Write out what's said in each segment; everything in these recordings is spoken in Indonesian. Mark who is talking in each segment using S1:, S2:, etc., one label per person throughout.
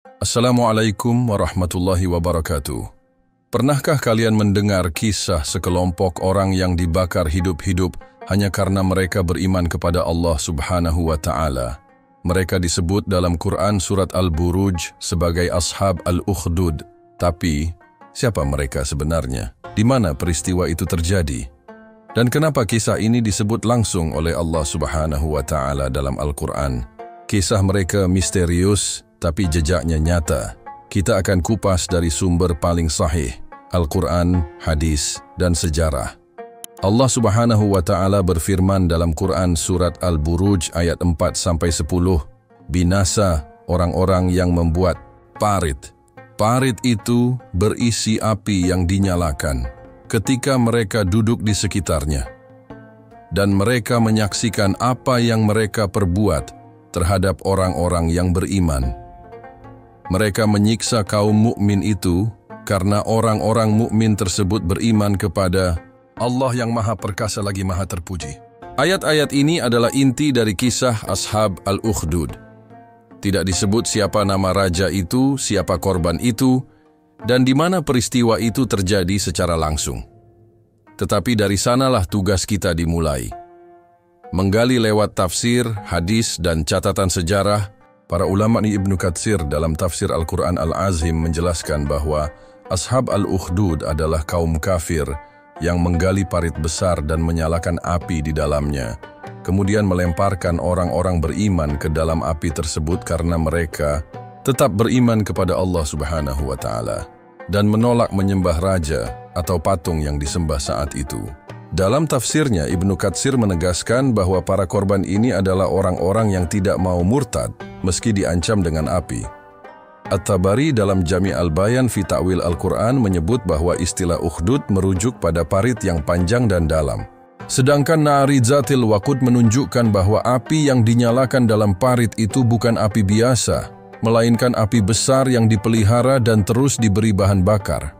S1: Assalamualaikum warahmatullahi wabarakatuh. Pernahkah kalian mendengar kisah sekelompok orang yang dibakar hidup-hidup hanya karena mereka beriman kepada Allah Subhanahu wa Ta'ala? Mereka disebut dalam Quran surat Al-Buruj sebagai Ashab Al-Ukhdud. Tapi, siapa mereka sebenarnya? Di mana peristiwa itu terjadi? Dan kenapa kisah ini disebut langsung oleh Allah Subhanahu wa Ta'ala dalam Al-Quran? Kisah mereka misterius, tapi jejaknya nyata. Kita akan kupas dari sumber paling sahih, Al-Quran, hadis, dan sejarah. Allah Subhanahu wa Ta'ala berfirman dalam Quran surat Al-Buruj ayat 4-10, binasa orang-orang yang membuat parit. Parit itu berisi api yang dinyalakan ketika mereka duduk di sekitarnya. Dan mereka menyaksikan apa yang mereka perbuat terhadap orang-orang yang beriman. Mereka menyiksa kaum mukmin itu karena orang-orang mukmin tersebut beriman kepada Allah yang Maha Perkasa lagi Maha Terpuji. Ayat-ayat ini adalah inti dari kisah Ashab Al-Ukhdud. Tidak disebut siapa nama raja itu, siapa korban itu, dan di mana peristiwa itu terjadi secara langsung. Tetapi dari sanalah tugas kita dimulai. Menggali lewat tafsir, hadis, dan catatan sejarah, para ulama Ibnu Katsir dalam tafsir Al-Quran Al-Azim menjelaskan bahwa Ashab Al-Ukhdud adalah kaum kafir yang menggali parit besar dan menyalakan api di dalamnya, kemudian melemparkan orang-orang beriman ke dalam api tersebut karena mereka tetap beriman kepada Allah Subhanahu wa Ta'ala dan menolak menyembah raja atau patung yang disembah saat itu. Dalam tafsirnya, Ibnu Katsir menegaskan bahwa para korban ini adalah orang-orang yang tidak mau murtad meski diancam dengan api. At-Tabari dalam Jami' al-Bayan fi Ta'wil Al-Quran menyebut bahwa istilah ukhdud merujuk pada parit yang panjang dan dalam. Sedangkan Na'ri Zatil Waqud menunjukkan bahwa api yang dinyalakan dalam parit itu bukan api biasa, melainkan api besar yang dipelihara dan terus diberi bahan bakar.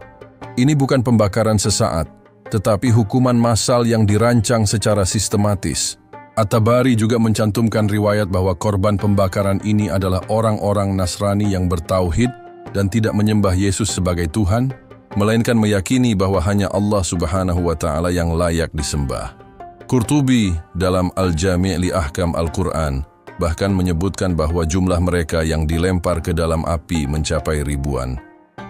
S1: Ini bukan pembakaran sesaat, tetapi hukuman massal yang dirancang secara sistematis. At-Tabari juga mencantumkan riwayat bahwa korban pembakaran ini adalah orang-orang Nasrani yang bertauhid dan tidak menyembah Yesus sebagai Tuhan, melainkan meyakini bahwa hanya Allah Subhanahu wa Ta'ala yang layak disembah. Qurtubi dalam Al-Jami' li Ahkam Al-Quran bahkan menyebutkan bahwa jumlah mereka yang dilempar ke dalam api mencapai ribuan.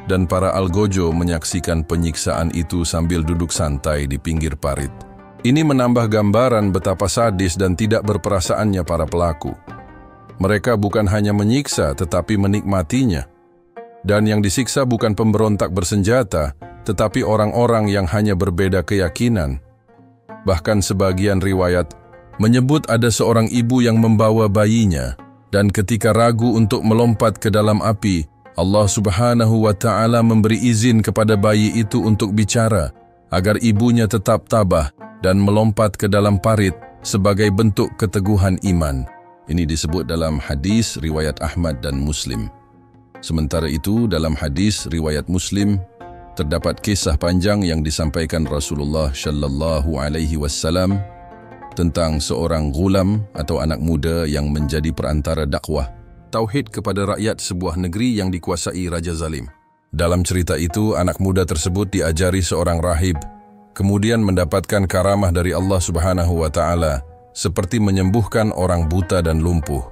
S1: Dan para algojo menyaksikan penyiksaan itu sambil duduk santai di pinggir parit. Ini menambah gambaran betapa sadis dan tidak berperasaannya para pelaku. Mereka bukan hanya menyiksa tetapi menikmatinya. Dan yang disiksa bukan pemberontak bersenjata, tetapi orang-orang yang hanya berbeda keyakinan. Bahkan sebagian riwayat menyebut ada seorang ibu yang membawa bayinya, dan ketika ragu untuk melompat ke dalam api, Allah Subhanahu wa Ta'ala memberi izin kepada bayi itu untuk bicara, agar ibunya tetap tabah dan melompat ke dalam parit sebagai bentuk keteguhan iman. Ini disebut dalam hadis riwayat Ahmad dan Muslim. Sementara itu, dalam hadis riwayat Muslim, terdapat kisah panjang yang disampaikan Rasulullah Shallallahu Alaihi Wasallam tentang seorang gulam atau anak muda yang menjadi perantara dakwah tauhid kepada rakyat sebuah negeri yang dikuasai Raja Zalim. Dalam cerita itu, anak muda tersebut diajari seorang rahib, kemudian mendapatkan karamah dari Allah Subhanahu wa Ta'ala, seperti menyembuhkan orang buta dan lumpuh.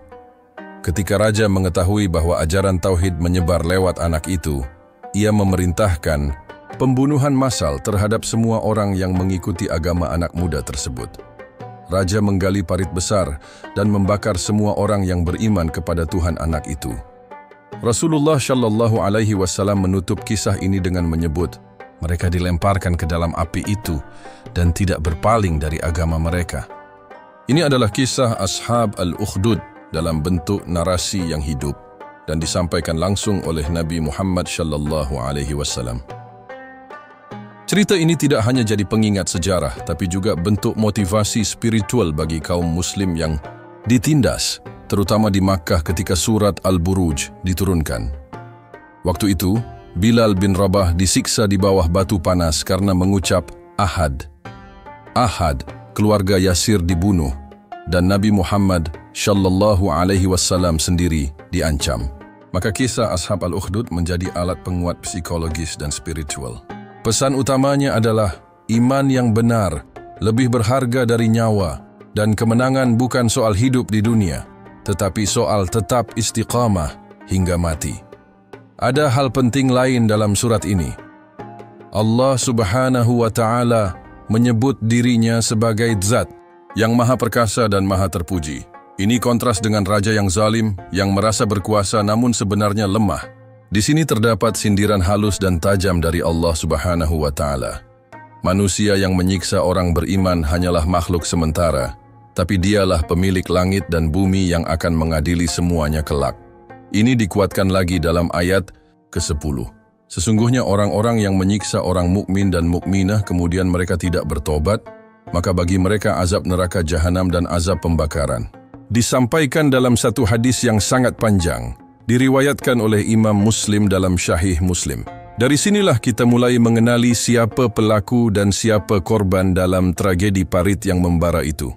S1: Ketika raja mengetahui bahwa ajaran tauhid menyebar lewat anak itu, ia memerintahkan pembunuhan massal terhadap semua orang yang mengikuti agama anak muda tersebut. Raja menggali parit besar dan membakar semua orang yang beriman kepada Tuhan anak itu. Rasulullah Shallallahu Alaihi Wasallam menutup kisah ini dengan menyebut, mereka dilemparkan ke dalam api itu dan tidak berpaling dari agama mereka. Ini adalah kisah Ashab Al-Ukhdud dalam bentuk narasi yang hidup dan disampaikan langsung oleh Nabi Muhammad Shallallahu Alaihi Wasallam. Cerita ini tidak hanya jadi pengingat sejarah, tapi juga bentuk motivasi spiritual bagi kaum muslim yang ditindas, terutama di Makkah ketika surat Al-Buruj diturunkan. Waktu itu, Bilal bin Rabah disiksa di bawah batu panas karena mengucap Ahad. Ahad, keluarga Yasir dibunuh, dan Nabi Muhammad Shallallahu Alaihi Wasallam sendiri diancam. Maka kisah Ashab Al-Ukhdud menjadi alat penguat psikologis dan spiritual. Pesan utamanya adalah iman yang benar, lebih berharga dari nyawa, dan kemenangan bukan soal hidup di dunia, tetapi soal tetap istiqamah hingga mati. Ada hal penting lain dalam surat ini. Allah Subhanahu wa Ta'ala menyebut dirinya sebagai Zat yang maha perkasa dan maha terpuji. Ini kontras dengan raja yang zalim, yang merasa berkuasa namun sebenarnya lemah. Di sini terdapat sindiran halus dan tajam dari Allah Subhanahu wa Ta'ala. Manusia yang menyiksa orang beriman hanyalah makhluk sementara, tapi dialah pemilik langit dan bumi yang akan mengadili semuanya kelak. Ini dikuatkan lagi dalam ayat ke-10. Sesungguhnya orang-orang yang menyiksa orang mukmin dan mukminah kemudian mereka tidak bertobat, maka bagi mereka azab neraka jahanam dan azab pembakaran. Disampaikan dalam satu hadis yang sangat panjang, diriwayatkan oleh Imam Muslim dalam Syahih Muslim. Dari sinilah kita mulai mengenali siapa pelaku dan siapa korban dalam tragedi parit yang membara itu.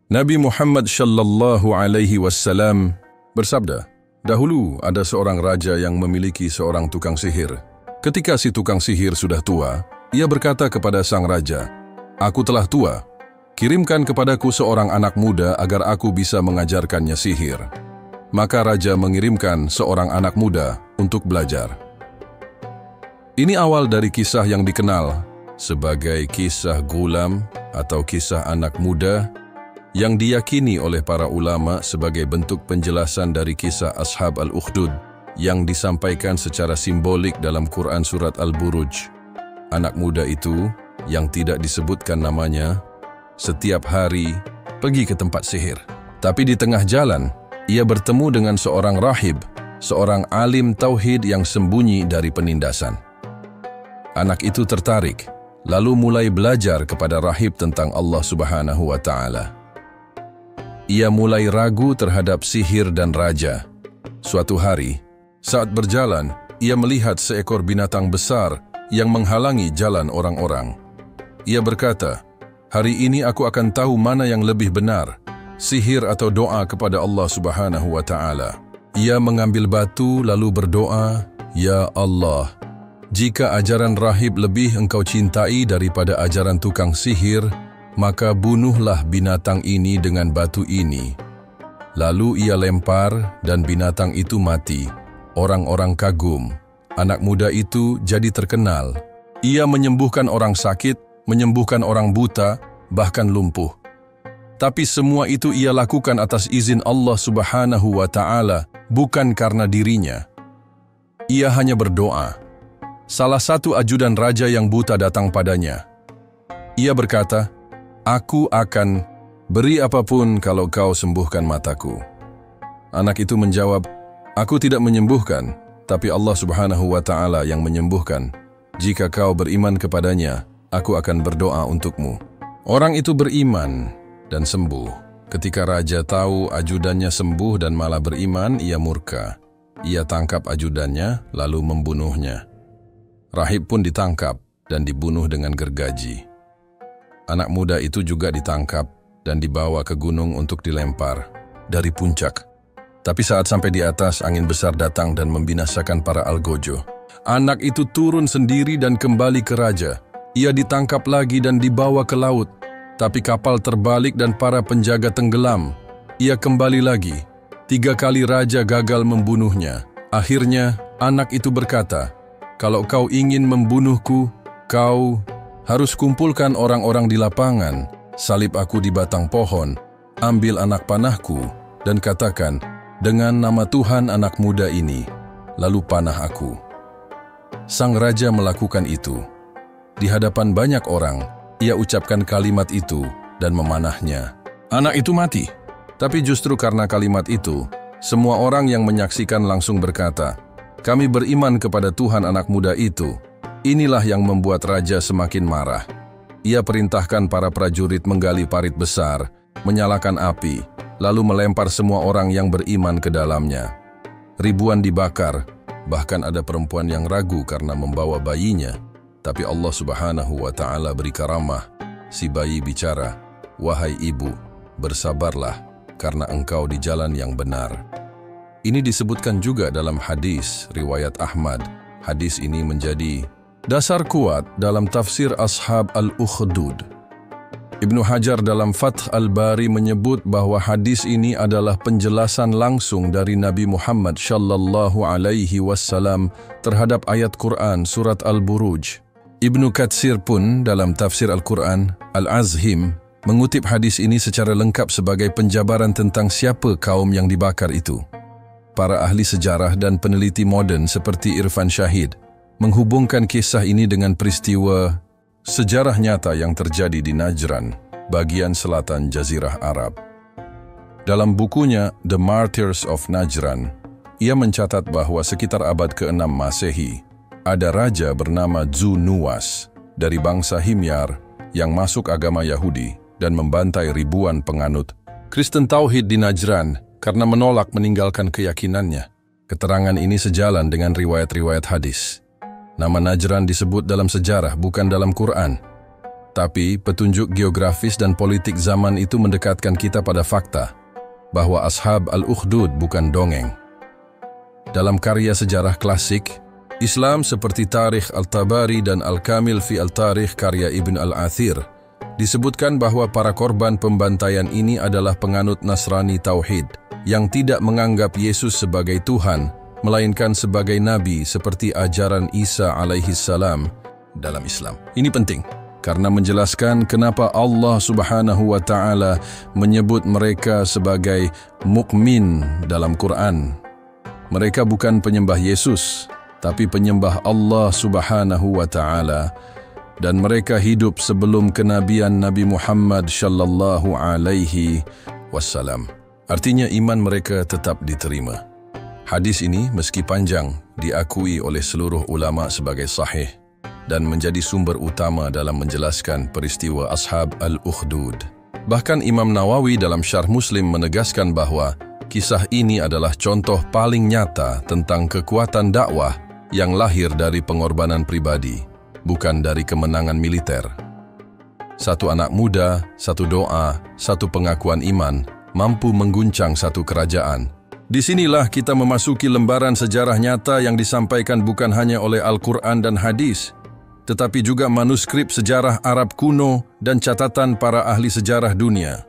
S1: Nabi Muhammad sallallahu alaihi wasallam bersabda, dahulu ada seorang raja yang memiliki seorang tukang sihir. Ketika si tukang sihir sudah tua, ia berkata kepada sang raja, "Aku telah tua. Kirimkan kepadaku seorang anak muda agar aku bisa mengajarkannya sihir." Maka raja mengirimkan seorang anak muda untuk belajar. Ini awal dari kisah yang dikenal sebagai kisah gulam atau kisah anak muda yang diyakini oleh para ulama sebagai bentuk penjelasan dari kisah Ashab Al-Ukhdud yang disampaikan secara simbolik dalam Quran Surat Al-Buruj. Anak muda itu yang tidak disebutkan namanya setiap hari pergi ke tempat sihir. Tapi di tengah jalan, ia bertemu dengan seorang rahib, seorang alim tauhid yang sembunyi dari penindasan. Anak itu tertarik, lalu mulai belajar kepada rahib tentang Allah Subhanahu wa Ta'ala. Ia mulai ragu terhadap sihir dan raja. Suatu hari, saat berjalan, ia melihat seekor binatang besar yang menghalangi jalan orang-orang. Ia berkata, "Hari ini aku akan tahu mana yang lebih benar, sihir atau doa kepada Allah Subhanahu wa Ta'ala." Ia mengambil batu lalu berdoa, "Ya Allah, jika ajaran rahib lebih engkau cintai daripada ajaran tukang sihir, maka bunuhlah binatang ini dengan batu ini." Lalu ia lempar dan binatang itu mati. Orang-orang kagum. Anak muda itu jadi terkenal. Ia menyembuhkan orang sakit, menyembuhkan orang buta, bahkan lumpuh. Tapi semua itu ia lakukan atas izin Allah Subhanahu wa Ta'ala, bukan karena dirinya. Ia hanya berdoa. Salah satu ajudan raja yang buta datang padanya. Ia berkata, "Aku akan beri apapun kalau kau sembuhkan mataku." Anak itu menjawab, "Aku tidak menyembuhkan, tapi Allah Subhanahu wa Ta'ala yang menyembuhkan. Jika kau beriman kepadanya, aku akan berdoa untukmu." Orang itu beriman dan sembuh. Ketika raja tahu ajudannya sembuh dan malah beriman, ia murka. Ia tangkap ajudannya lalu membunuhnya. Rahib pun ditangkap dan dibunuh dengan gergaji. Anak muda itu juga ditangkap dan dibawa ke gunung untuk dilempar dari puncak. Tapi saat sampai di atas, angin besar datang dan membinasakan para algojo. Anak itu turun sendiri dan kembali ke raja. Ia ditangkap lagi dan dibawa ke laut. Tapi kapal terbalik dan para penjaga tenggelam. Ia kembali lagi. 3 kali raja gagal membunuhnya. Akhirnya, anak itu berkata, "Kalau kau ingin membunuhku, kau harus kumpulkan orang-orang di lapangan, salib aku di batang pohon, ambil anak panahku, dan katakan, 'Dengan nama Tuhan anak muda ini,' lalu panah aku." Sang raja melakukan itu. Di hadapan banyak orang, ia ucapkan kalimat itu dan memanahnya. Anak itu mati. Tapi justru karena kalimat itu, semua orang yang menyaksikan langsung berkata, "Kami beriman kepada Tuhan anak muda itu." Inilah yang membuat raja semakin marah. Ia perintahkan para prajurit menggali parit besar, menyalakan api, lalu melempar semua orang yang beriman ke dalamnya. Ribuan dibakar, bahkan ada perempuan yang ragu karena membawa bayinya. Tapi Allah Subhanahu wa Ta'ala beri karamah. Si bayi bicara, "Wahai ibu, bersabarlah, karena engkau di jalan yang benar." Ini disebutkan juga dalam hadis riwayat Ahmad. Hadis ini menjadi dasar kuat dalam tafsir Ashab al-Ukhdud. Ibnu Hajar dalam Fath al-Bari menyebut bahwa hadis ini adalah penjelasan langsung dari Nabi Muhammad sallallahu alaihi wasallam terhadap ayat Quran surat Al-Buruj. Ibnu Katsir pun dalam tafsir Al-Quran Al-Azhim mengutip hadis ini secara lengkap sebagai penjabaran tentang siapa kaum yang dibakar itu. Para ahli sejarah dan peneliti moden seperti Irfan Shahid menghubungkan kisah ini dengan peristiwa sejarah nyata yang terjadi di Najran, bagian selatan Jazirah Arab. Dalam bukunya The Martyrs of Najran, ia mencatat bahwa sekitar abad ke-6 Masehi, ada raja bernama Dzu Nuwas dari bangsa Himyar yang masuk agama Yahudi dan membantai ribuan penganut Kristen Tauhid di Najran karena menolak meninggalkan keyakinannya. Keterangan ini sejalan dengan riwayat-riwayat hadis. Nama Najran disebut dalam sejarah, bukan dalam Quran. Tapi petunjuk geografis dan politik zaman itu mendekatkan kita pada fakta bahwa Ashab al-Ukhdud bukan dongeng. Dalam karya sejarah klasik Islam seperti Tarikh Al-Tabari dan Al-Kamil fi Al-Tarikh karya Ibn Al-Athir, disebutkan bahwa para korban pembantaian ini adalah penganut Nasrani Tauhid yang tidak menganggap Yesus sebagai Tuhan, melainkan sebagai Nabi seperti ajaran Isa alaihi salam dalam Islam. Ini penting, karena menjelaskan kenapa Allah Subhanahu wa Ta'ala menyebut mereka sebagai mukmin dalam Quran. Mereka bukan penyembah Yesus, tapi penyembah Allah Subhanahu wa Ta'ala, dan mereka hidup sebelum kenabian Nabi Muhammad sallallahu alaihi wasallam. Artinya iman mereka tetap diterima. Hadis ini meski panjang diakui oleh seluruh ulama sebagai sahih dan menjadi sumber utama dalam menjelaskan peristiwa Ashab al-Ukhdud. Bahkan Imam Nawawi dalam Syarh Muslim menegaskan bahwa kisah ini adalah contoh paling nyata tentang kekuatan dakwah yang lahir dari pengorbanan pribadi, bukan dari kemenangan militer. Satu anak muda, satu doa, satu pengakuan iman mampu mengguncang satu kerajaan. Disinilah kita memasuki lembaran sejarah nyata yang disampaikan bukan hanya oleh Al-Quran dan hadis, tetapi juga manuskrip sejarah Arab kuno dan catatan para ahli sejarah dunia.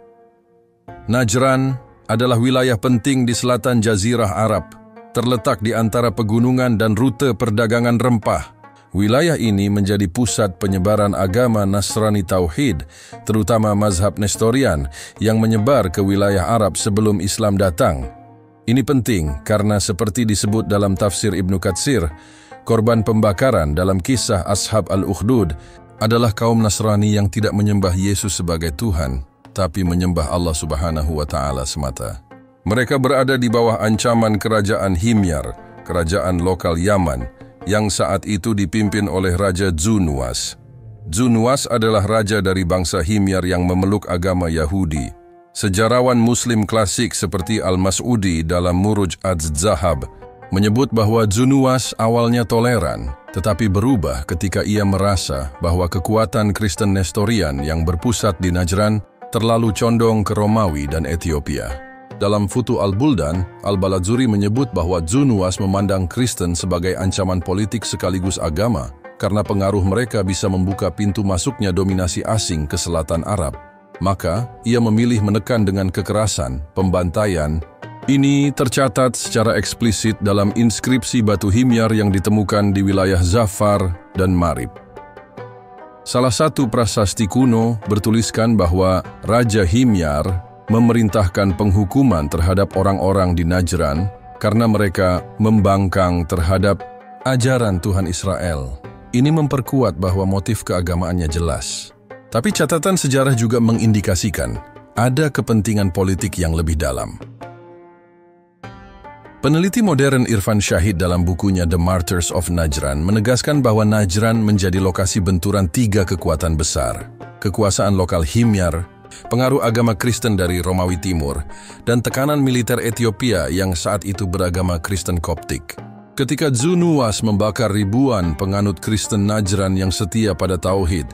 S1: Najran adalah wilayah penting di selatan Jazirah Arab, terletak di antara pegunungan dan rute perdagangan rempah. Wilayah ini menjadi pusat penyebaran agama Nasrani Tauhid, terutama mazhab Nestorian yang menyebar ke wilayah Arab sebelum Islam datang. Ini penting karena seperti disebut dalam tafsir Ibnu Katsir, korban pembakaran dalam kisah Ashab al-Ukhdud adalah kaum Nasrani yang tidak menyembah Yesus sebagai Tuhan, tapi menyembah Allah Subhanahu wa Ta'ala semata. Mereka berada di bawah ancaman kerajaan Himyar, kerajaan lokal Yaman, yang saat itu dipimpin oleh Raja Dzu Nuwas. Dzu Nuwas adalah raja dari bangsa Himyar yang memeluk agama Yahudi. Sejarawan Muslim klasik seperti Al-Mas'udi dalam Muruj Az-Zahab menyebut bahwa Dzu Nuwas awalnya toleran, tetapi berubah ketika ia merasa bahwa kekuatan Kristen Nestorian yang berpusat di Najran terlalu condong ke Romawi dan Ethiopia. Dalam Futu al-Buldan, Al-Baladzuri menyebut bahwa Dzu Nuwas memandang Kristen sebagai ancaman politik sekaligus agama karena pengaruh mereka bisa membuka pintu masuknya dominasi asing ke selatan Arab. Maka, ia memilih menekan dengan kekerasan, pembantaian. Ini tercatat secara eksplisit dalam inskripsi batu Himyar yang ditemukan di wilayah Zafar dan Marib. Salah satu prasasti kuno bertuliskan bahwa Raja Himyar memerintahkan penghukuman terhadap orang-orang di Najran karena mereka membangkang terhadap ajaran Tuhan Israel. Ini memperkuat bahwa motif keagamaannya jelas. Tapi catatan sejarah juga mengindikasikan ada kepentingan politik yang lebih dalam. Peneliti modern Irfan Shahid dalam bukunya The Martyrs of Najran menegaskan bahwa Najran menjadi lokasi benturan tiga kekuatan besar: kekuasaan lokal Himyar, pengaruh agama Kristen dari Romawi Timur, dan tekanan militer Ethiopia yang saat itu beragama Kristen Koptik. Ketika Dzu Nuwas membakar ribuan penganut Kristen Najran yang setia pada Tauhid,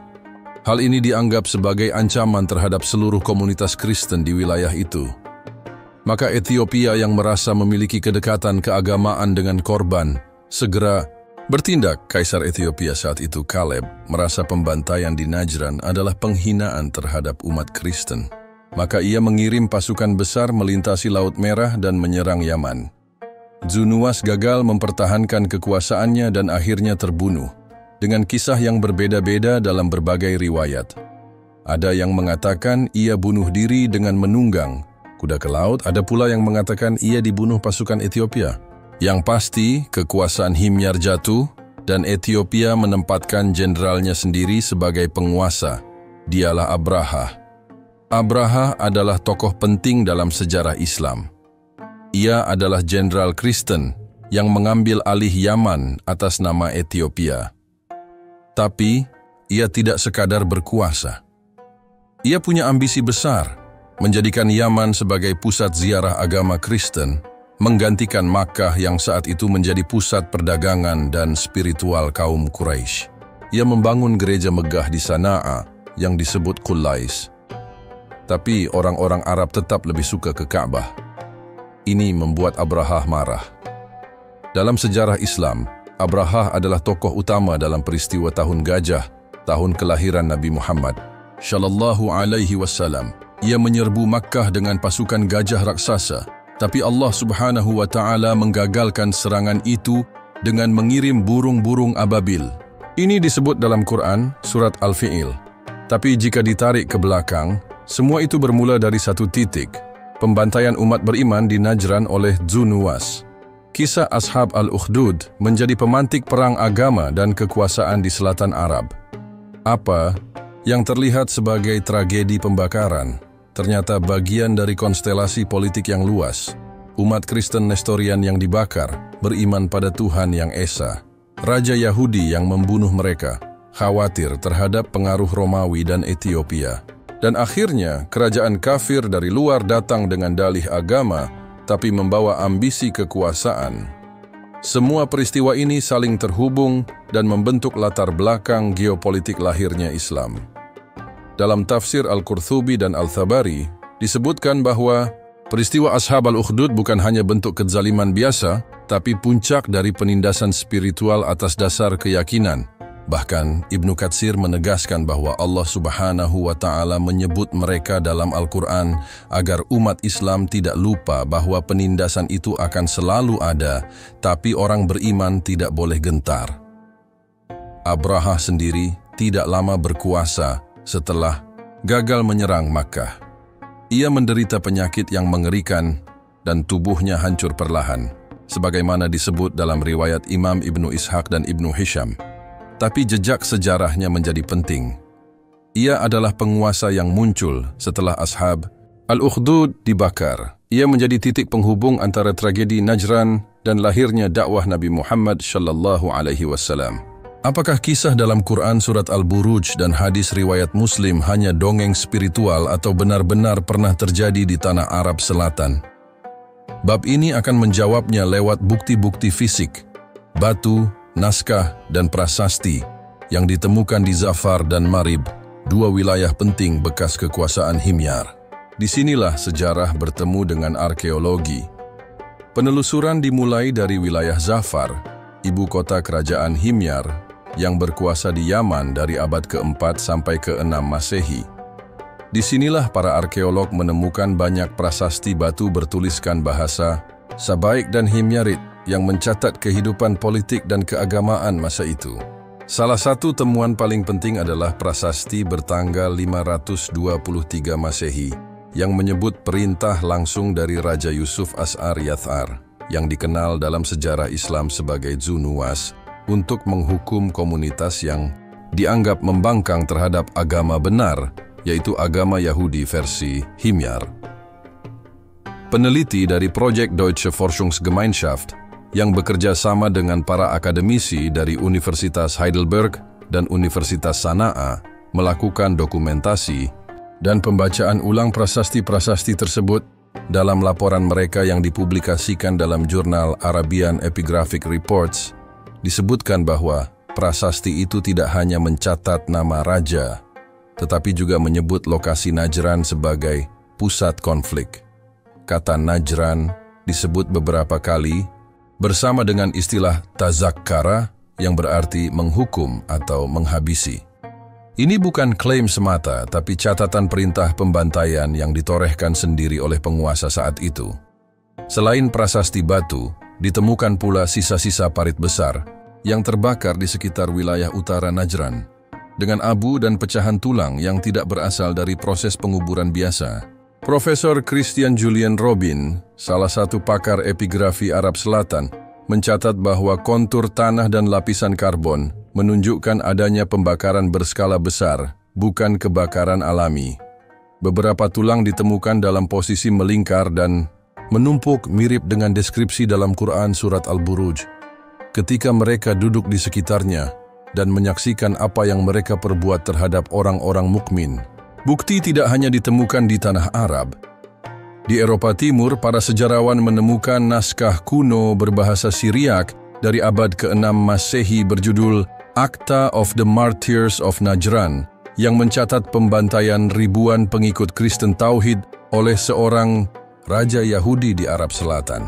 S1: hal ini dianggap sebagai ancaman terhadap seluruh komunitas Kristen di wilayah itu. Maka Ethiopia yang merasa memiliki kedekatan keagamaan dengan korban segera bertindak. Kaisar Ethiopia saat itu, Caleb, merasa pembantaian di Najran adalah penghinaan terhadap umat Kristen. Maka ia mengirim pasukan besar melintasi Laut Merah dan menyerang Yaman. Zunuwas gagal mempertahankan kekuasaannya dan akhirnya terbunuh, dengan kisah yang berbeda-beda dalam berbagai riwayat. Ada yang mengatakan ia bunuh diri dengan menunggang kuda ke laut, ada pula yang mengatakan ia dibunuh pasukan Ethiopia. Yang pasti, kekuasaan Himyar jatuh dan Ethiopia menempatkan jenderalnya sendiri sebagai penguasa. Dialah Abraha. Abraha adalah tokoh penting dalam sejarah Islam. Ia adalah jenderal Kristen yang mengambil alih Yaman atas nama Ethiopia. Tapi, ia tidak sekadar berkuasa. Ia punya ambisi besar, menjadikan Yaman sebagai pusat ziarah agama Kristen, menggantikan Makkah yang saat itu menjadi pusat perdagangan dan spiritual kaum Quraisy. Ia membangun gereja megah di Sana'a yang disebut Qulais. Tapi orang-orang Arab tetap lebih suka ke Ka'bah. Ini membuat Abraha marah. Dalam sejarah Islam, Abraha adalah tokoh utama dalam peristiwa Tahun Gajah, tahun kelahiran Nabi Muhammad Shallallahu Alaihi Wasallam. Ia menyerbu Makkah dengan pasukan gajah raksasa, tapi Allah Subhanahu wa Ta'ala menggagalkan serangan itu dengan mengirim burung-burung ababil. Ini disebut dalam Quran, surat Al-Fi'il. Tapi jika ditarik ke belakang, semua itu bermula dari satu titik, pembantaian umat beriman di Najran oleh Zunuwas. Kisah Ashab Al-Ukhdud menjadi pemantik perang agama dan kekuasaan di selatan Arab. Apa yang terlihat sebagai tragedi pembakaran ternyata bagian dari konstelasi politik yang luas. Umat Kristen Nestorian yang dibakar, beriman pada Tuhan yang Esa. Raja Yahudi yang membunuh mereka, khawatir terhadap pengaruh Romawi dan Ethiopia. Dan akhirnya, kerajaan kafir dari luar datang dengan dalih agama, tapi membawa ambisi kekuasaan. Semua peristiwa ini saling terhubung dan membentuk latar belakang geopolitik lahirnya Islam. Dalam tafsir Al-Qurtubi dan Al-Thabari, disebutkan bahwa peristiwa Ashab Al-Ukhdud bukan hanya bentuk kezaliman biasa, tapi puncak dari penindasan spiritual atas dasar keyakinan. Bahkan, Ibnu Katsir menegaskan bahwa Allah Subhanahu wa Ta'ala menyebut mereka dalam Al-Quran agar umat Islam tidak lupa bahwa penindasan itu akan selalu ada, tapi orang beriman tidak boleh gentar. Abraha sendiri tidak lama berkuasa setelah gagal menyerang Makkah. Ia menderita penyakit yang mengerikan dan tubuhnya hancur perlahan, sebagaimana disebut dalam riwayat Imam Ibnu Ishaq dan Ibnu Hisham. Tapi jejak sejarahnya menjadi penting. Ia adalah penguasa yang muncul setelah Ashab Al-Ukhdud dibakar. Ia menjadi titik penghubung antara tragedi Najran dan lahirnya dakwah Nabi Muhammad Shallallahu Alaihi Wasallam. Apakah kisah dalam Quran surat Al-Buruj dan hadis riwayat Muslim hanya dongeng spiritual atau benar-benar pernah terjadi di tanah Arab Selatan? Bab ini akan menjawabnya lewat bukti-bukti fisik, batu, naskah, dan prasasti yang ditemukan di Zafar dan Marib, dua wilayah penting bekas kekuasaan Himyar. Disinilah sejarah bertemu dengan arkeologi. Penelusuran dimulai dari wilayah Zafar, ibu kota kerajaan Himyar, yang berkuasa di Yaman dari abad ke-4 sampai ke-6 Masehi. Disinilah para arkeolog menemukan banyak prasasti batu bertuliskan bahasa Sabaik dan Himyarit yang mencatat kehidupan politik dan keagamaan masa itu. Salah satu temuan paling penting adalah prasasti bertanggal 523 Masehi yang menyebut perintah langsung dari Raja Yusuf As'ar Yathar yang dikenal dalam sejarah Islam sebagai Zunuwas untuk menghukum komunitas yang dianggap membangkang terhadap agama benar, yaitu agama Yahudi versi Himyar. Peneliti dari Project Deutsche Forschungsgemeinschaft yang bekerja sama dengan para akademisi dari Universitas Heidelberg dan Universitas Sana'a melakukan dokumentasi dan pembacaan ulang prasasti-prasasti tersebut dalam laporan mereka yang dipublikasikan dalam jurnal Arabian Epigraphic Reports. Disebutkan bahwa prasasti itu tidak hanya mencatat nama raja, tetapi juga menyebut lokasi Najran sebagai pusat konflik. kata Najran disebut beberapa kali bersama dengan istilah tazakkara yang berarti menghukum atau menghabisi. Ini bukan klaim semata, tapi catatan perintah pembantaian yang ditorehkan sendiri oleh penguasa saat itu. Selain prasasti batu, ditemukan pula sisa-sisa parit besar yang terbakar di sekitar wilayah utara Najran, dengan abu dan pecahan tulang yang tidak berasal dari proses penguburan biasa. Profesor Christian Julian Robin, salah satu pakar epigrafi Arab Selatan, mencatat bahwa kontur tanah dan lapisan karbon menunjukkan adanya pembakaran berskala besar, bukan kebakaran alami. Beberapa tulang ditemukan dalam posisi melingkar dan menumpuk mirip dengan deskripsi dalam Quran Surat Al-Buruj. Ketika mereka duduk di sekitarnya dan menyaksikan apa yang mereka perbuat terhadap orang-orang mukmin. Bukti tidak hanya ditemukan di tanah Arab. Di Eropa Timur, para sejarawan menemukan naskah kuno berbahasa Syriak dari abad ke-6 Masehi berjudul Acta of the Martyrs of Najran yang mencatat pembantaian ribuan pengikut Kristen Tauhid oleh seorang raja Yahudi di Arab Selatan.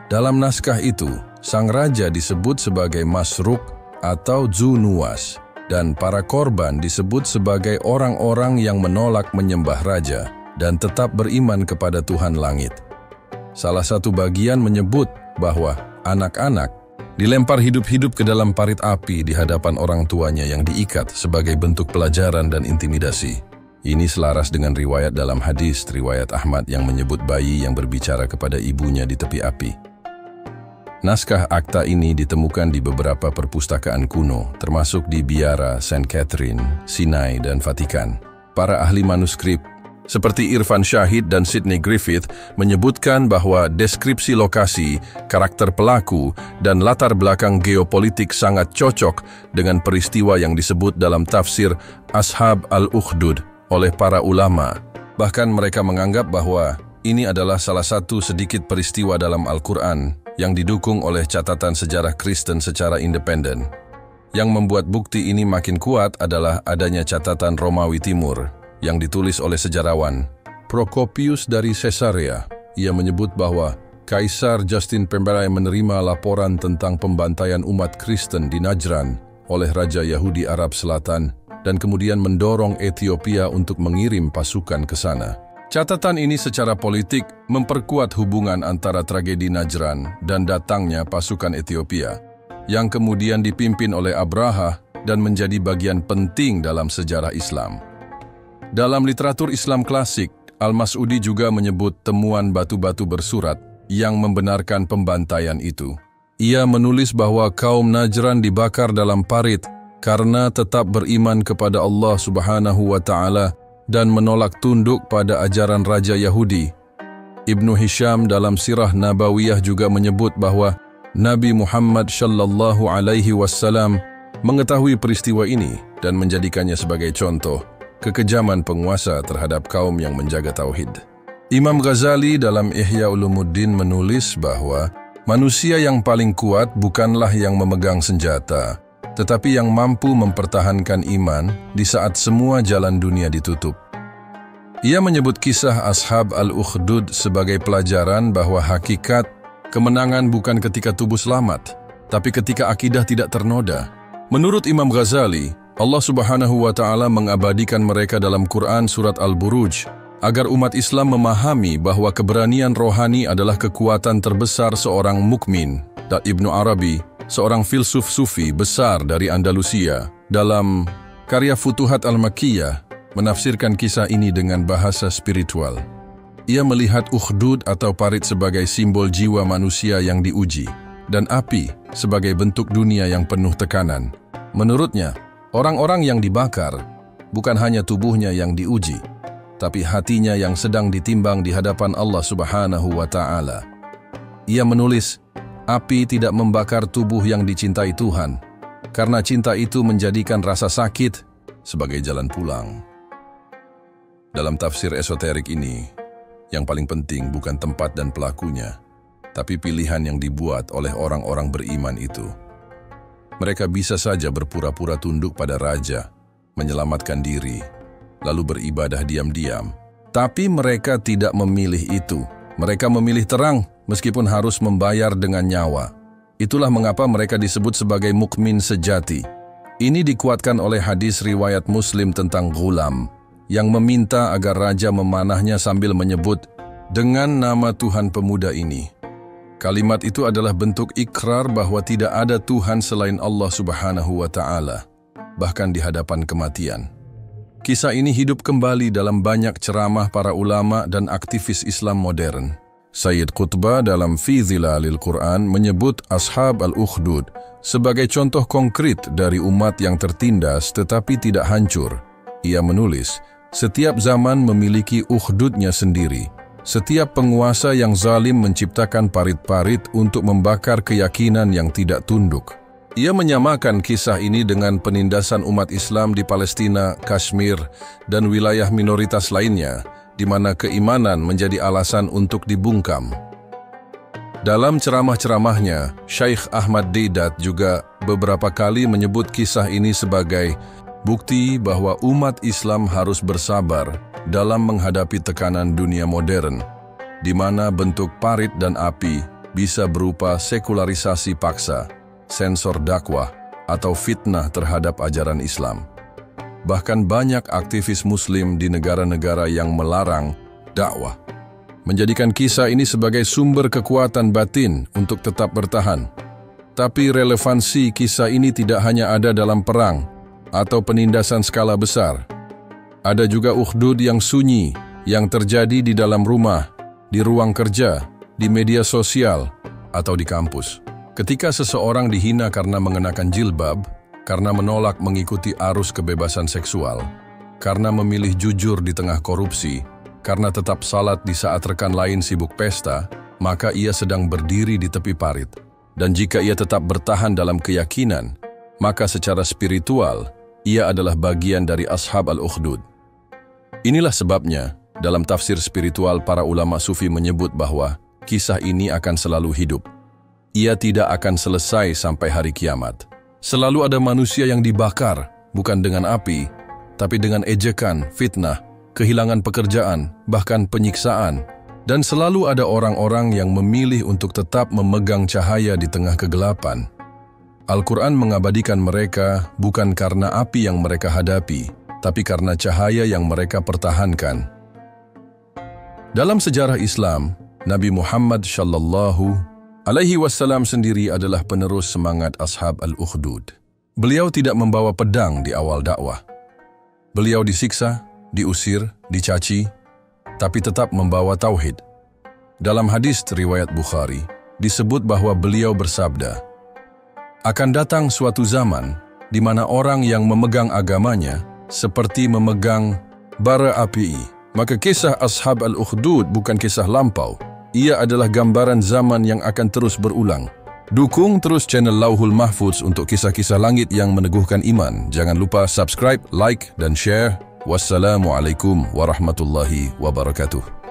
S1: Dalam naskah itu, sang raja disebut sebagai Masruk atau Zunuwas, dan para korban disebut sebagai orang-orang yang menolak menyembah raja dan tetap beriman kepada Tuhan langit. Salah satu bagian menyebut bahwa anak-anak dilempar hidup-hidup ke dalam parit api di hadapan orang tuanya yang diikat sebagai bentuk pelajaran dan intimidasi. Ini selaras dengan riwayat dalam hadis riwayat Ahmad yang menyebut bayi yang berbicara kepada ibunya di tepi api. Naskah akta ini ditemukan di beberapa perpustakaan kuno, termasuk di biara St. Catherine, Sinai, dan Vatikan. Para ahli manuskrip seperti Irfan Shahid dan Sidney Griffith menyebutkan bahwa deskripsi lokasi, karakter pelaku, dan latar belakang geopolitik sangat cocok dengan peristiwa yang disebut dalam tafsir Ashab al-Ukhdud oleh para ulama. Bahkan mereka menganggap bahwa ini adalah salah satu sedikit peristiwa dalam Al-Quran yang didukung oleh catatan sejarah Kristen secara independen. Yang membuat bukti ini makin kuat adalah adanya catatan Romawi Timur yang ditulis oleh sejarawan Procopius dari Caesarea. Ia menyebut bahwa Kaisar Justin Pemberai menerima laporan tentang pembantaian umat Kristen di Najran oleh Raja Yahudi Arab Selatan dan kemudian mendorong Ethiopia untuk mengirim pasukan ke sana. Catatan ini secara politik memperkuat hubungan antara tragedi Najran dan datangnya pasukan Ethiopia, yang kemudian dipimpin oleh Abraha dan menjadi bagian penting dalam sejarah Islam. Dalam literatur Islam klasik, Al-Mas'udi juga menyebut temuan batu-batu bersurat yang membenarkan pembantaian itu. Ia menulis bahwa kaum Najran dibakar dalam parit karena tetap beriman kepada Allah Subhanahu wa Ta'ala dan menolak tunduk pada ajaran Raja Yahudi. Ibnu Hisham dalam Sirah Nabawiyah juga menyebut bahwa Nabi Muhammad Shallallahu Alaihi Wasallam mengetahui peristiwa ini dan menjadikannya sebagai contoh kekejaman penguasa terhadap kaum yang menjaga tauhid. Imam Ghazali dalam Ihya Ulumuddin menulis bahwa manusia yang paling kuat bukanlah yang memegang senjata, tetapi yang mampu mempertahankan iman di saat semua jalan dunia ditutup. Ia menyebut kisah Ashab al-Ukhdud sebagai pelajaran bahwa hakikat kemenangan bukan ketika tubuh selamat, tapi ketika akidah tidak ternoda. Menurut Imam Ghazali, Allah Subhanahu wa Ta'ala mengabadikan mereka dalam Quran Surat Al-Buruj agar umat Islam memahami bahwa keberanian rohani adalah kekuatan terbesar seorang mukmin. Dan Ibnu Arabi, seorang filsuf sufi besar dari Andalusia, dalam karya Futuhat Al-Makkiyah, menafsirkan kisah ini dengan bahasa spiritual. Ia melihat ukhdud atau parit sebagai simbol jiwa manusia yang diuji, dan api sebagai bentuk dunia yang penuh tekanan. Menurutnya, orang-orang yang dibakar bukan hanya tubuhnya yang diuji, tapi hatinya yang sedang ditimbang di hadapan Allah Subhanahu wa Ta'ala. Ia menulis, api tidak membakar tubuh yang dicintai Tuhan, karena cinta itu menjadikan rasa sakit sebagai jalan pulang. Dalam tafsir esoterik ini, yang paling penting bukan tempat dan pelakunya, tapi pilihan yang dibuat oleh orang-orang beriman itu. Mereka bisa saja berpura-pura tunduk pada raja, menyelamatkan diri, lalu beribadah diam-diam. Tapi mereka tidak memilih itu. Mereka memilih terang meskipun harus membayar dengan nyawa. Itulah mengapa mereka disebut sebagai mukmin sejati. Ini dikuatkan oleh hadis riwayat Muslim tentang Ghulam yang meminta agar raja memanahnya sambil menyebut, "Dengan nama Tuhan pemuda ini." Kalimat itu adalah bentuk ikrar bahwa tidak ada Tuhan selain Allah Subhanahu wa Ta'ala, bahkan di hadapan kematian. Kisah ini hidup kembali dalam banyak ceramah para ulama dan aktivis Islam modern. Sayyid Qutbah dalam Fi Dhilalil Quran menyebut Ashab al-Ukhdud sebagai contoh konkret dari umat yang tertindas tetapi tidak hancur. Ia menulis, setiap zaman memiliki ukhdudnya sendiri. Setiap penguasa yang zalim menciptakan parit-parit untuk membakar keyakinan yang tidak tunduk. Ia menyamakan kisah ini dengan penindasan umat Islam di Palestina, Kashmir, dan wilayah minoritas lainnya, di mana keimanan menjadi alasan untuk dibungkam. Dalam ceramah-ceramahnya, Syekh Ahmad Deedat juga beberapa kali menyebut kisah ini sebagai bukti bahwa umat Islam harus bersabar dalam menghadapi tekanan dunia modern, di mana bentuk parit dan api bisa berupa sekularisasi paksa, sensor dakwah, atau fitnah terhadap ajaran Islam. Bahkan banyak aktivis Muslim di negara-negara yang melarang dakwah menjadikan kisah ini sebagai sumber kekuatan batin untuk tetap bertahan. Tapi relevansi kisah ini tidak hanya ada dalam perang atau penindasan skala besar. Ada juga ukhdud yang sunyi, yang terjadi di dalam rumah, di ruang kerja, di media sosial, atau di kampus. Ketika seseorang dihina karena mengenakan jilbab, karena menolak mengikuti arus kebebasan seksual, karena memilih jujur di tengah korupsi, karena tetap salat di saat rekan lain sibuk pesta, maka ia sedang berdiri di tepi parit. Dan jika ia tetap bertahan dalam keyakinan, maka secara spiritual, ia adalah bagian dari Ashab al-Ukhdud. Inilah sebabnya, dalam tafsir spiritual para ulama sufi menyebut bahwa kisah ini akan selalu hidup. Ia tidak akan selesai sampai hari kiamat. Selalu ada manusia yang dibakar, bukan dengan api, tapi dengan ejekan, fitnah, kehilangan pekerjaan, bahkan penyiksaan. Dan selalu ada orang-orang yang memilih untuk tetap memegang cahaya di tengah kegelapan. Al-Quran mengabadikan mereka bukan karena api yang mereka hadapi, tapi karena cahaya yang mereka pertahankan. Dalam sejarah Islam, Nabi Muhammad SAW sendiri adalah penerus semangat Ashab al-Ukhdud. Beliau tidak membawa pedang di awal dakwah. Beliau disiksa, diusir, dicaci, tapi tetap membawa tauhid. Dalam hadis riwayat Bukhari, disebut bahwa beliau bersabda, "Akan datang suatu zaman di mana orang yang memegang agamanya seperti memegang bara api." Maka kisah Ashab al-Ukhdud bukan kisah lampau. Ia adalah gambaran zaman yang akan terus berulang. Dukung terus channel Lauhul Mahfuz untuk kisah-kisah langit yang meneguhkan iman. Jangan lupa subscribe, like, dan share. Wassalamualaikum warahmatullahi wabarakatuh.